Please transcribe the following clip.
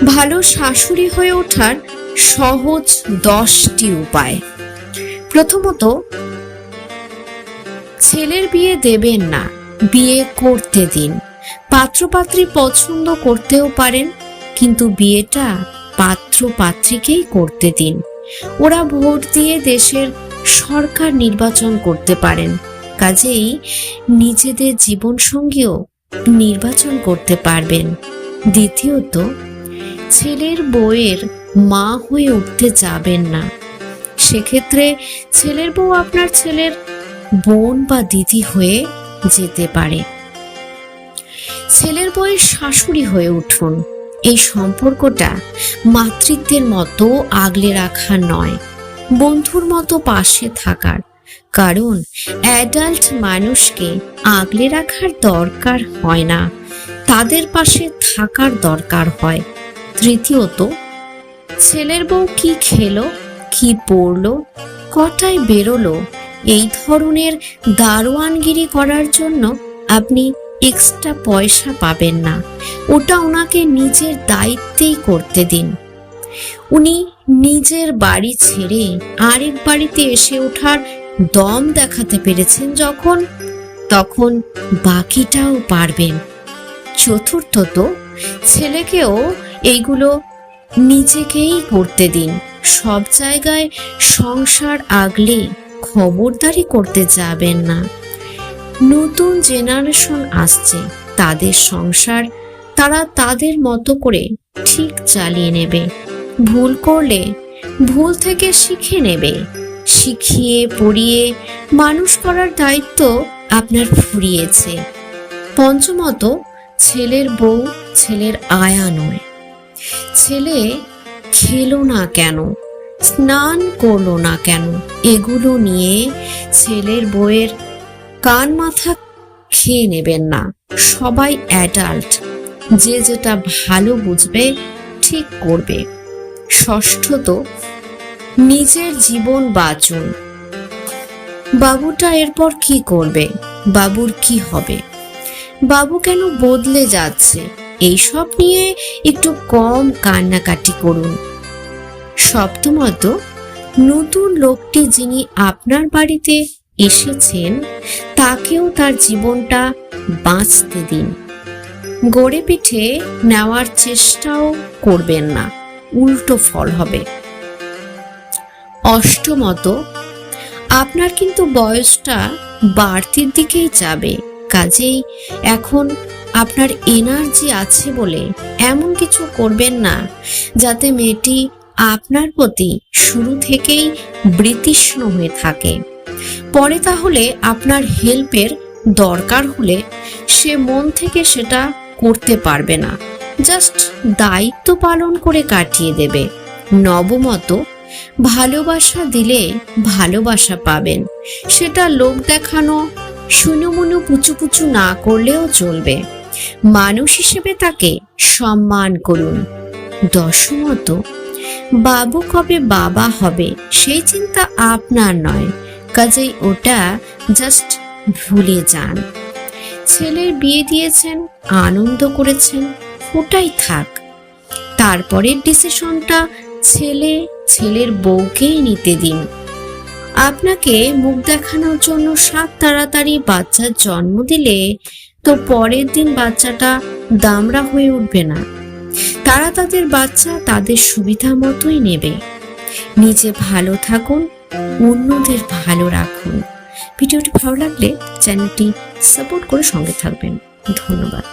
ভালো শাশুড়ি হয়ে ওঠার সহজ 10টি উপায়। প্রথমত, ছেলের বিয়ে দেবেন না, বিয়ে করতে দিন। পাত্রপাত্রী পছন্দ করতেও পারেন, কিন্তু বিয়েটা পাত্র পাত্রীকেই করতে দিন। ওরা ভোট দিয়ে দেশের সরকার নির্বাচন করতে পারেন, কাজেই নিজেদের জীবনসঙ্গীও নির্বাচন করতে পারবেন। দ্বিতীয়ত, ছেলের বউয়ের মা হয়ে উঠতে যাবেন না। সেক্ষেত্রে ছেলের বউ আপনার ছেলের বোন বা দিদি হয়ে যেতে পারে। ছেলের বউয়ের শাশুড়ি হয়ে উঠুন। এই সম্পর্কটা মাতৃত্বের মতো আগলে রাখা নয়, বন্ধুর মতো পাশে থাকার। কারণ অ্যাডাল্ট মানুষকে আগলে রাখার দরকার হয় না, তাদের পাশে থাকার দরকার হয়। তৃতীয়ত, ছেলের বউ কি খেলো, কি পড়লো, কটায় বেরোলো, এই ধরনের দারোয়ানগিরি করার জন্য আপনি এক্সট্রা পয়সা পাবেন না। ওটা ওনাকে নিজের দায়িত্বেই করতে দিন। উনি নিজের বাড়ি ছেড়ে আরেক বাড়িতে এসে ওঠার দম দেখাতে পেরেছেন যখন, তখন বাকিটাও পারবেন। চতুর্থত, ছেলেকেও এইগুলো নিজেকেই করতে দিন। সব জায়গায় সংসার আগলে খবরদারি করতে যাবেন না। নতুন জেনারেশন আসছে, তাদের সংসার তারা তাদের মতো করে ঠিক চালিয়ে নেবে। ভুল করলে ভুল থেকে শিখে নেবে। শিখিয়ে পড়িয়ে মানুষ করার দায়িত্ব আপনার ফুরিয়েছে। পঞ্চমত, ছেলের বউ ছেলের আয়া নয়। ছেলে খেলো না কেন, স্নান করলো না কেন, এগুলো নিয়ে ছেলের বউয়ের কান মাথা খেয়ে নেবেন না। সবাই অ্যাডাল্ট, যে যেটা ভালো বুঝবে ঠিক করবে। ষষ্ঠত, নিজের জীবন বাঁচুন। বাবুটা এরপর কি করবে, বাবুর কি হবে, বাবু কেন বদলে যাচ্ছে, এইসব নিয়ে একটু কম কান্নাকাটি করুন। সপ্তমত, নতুন লোকটি যিনি আপনার বাড়িতে এসেছেন তাকেও তার জীবনটা বাঁচতে দিন। গড়ে পিঠে নেওয়ার চেষ্টাও করবেন না, উল্টো ফল হবে। অষ্টমত, আপনার কিন্তু বয়সটা বাড়তির দিকেই যাবে, কাজেই এখন আপনার এনার্জি আছে বলে এমন কিছু করবেন না যাতে মেয়েটি আপনার প্রতি শুরু থেকেই বিতৃষ্ণ হয়ে থাকে। পরে তাহলে আপনার হেল্পের দরকার হলে সে মন থেকে সেটা করতে পারবে না, জাস্ট দায়িত্ব পালন করে কাটিয়ে দেবে। নবমত, ভালোবাসা দিলে ভালোবাসা পাবেন, সেটা লোক দেখানো শুনুমুনু পুচুপুচু না করলেও চলবে। মানুষ হিসেবে তাকে সম্মান করুন। দশমত, বাবু কবে বাবা হবে সেই চিন্তা আপনার নয়, কাজেই ওটা জাস্ট ভুলে যান। ছেলের বিয়ে দিয়েছেন, আনন্দ করেছেন, ওটাই থাক। তারপরের ডিসিশনটা ছেলের বউকেই নিতে দিন। আপনাকে মুখ দেখানোর জন্য 7 তাড়াতাড়ি বাচ্চার জন্ম দিলে তো পরের দিন বাচ্চাটা দামড়া হয়ে উঠবে না। তারা তাদের বাচ্চা তাদের সুবিধা মতোই নেবে। নিজে ভালো থাকুন, অন্যদের ভালো রাখুন। ভিডিওটি ভালো লাগলে চ্যানেলটি সাপোর্ট করে সঙ্গে থাকবেন। ধন্যবাদ।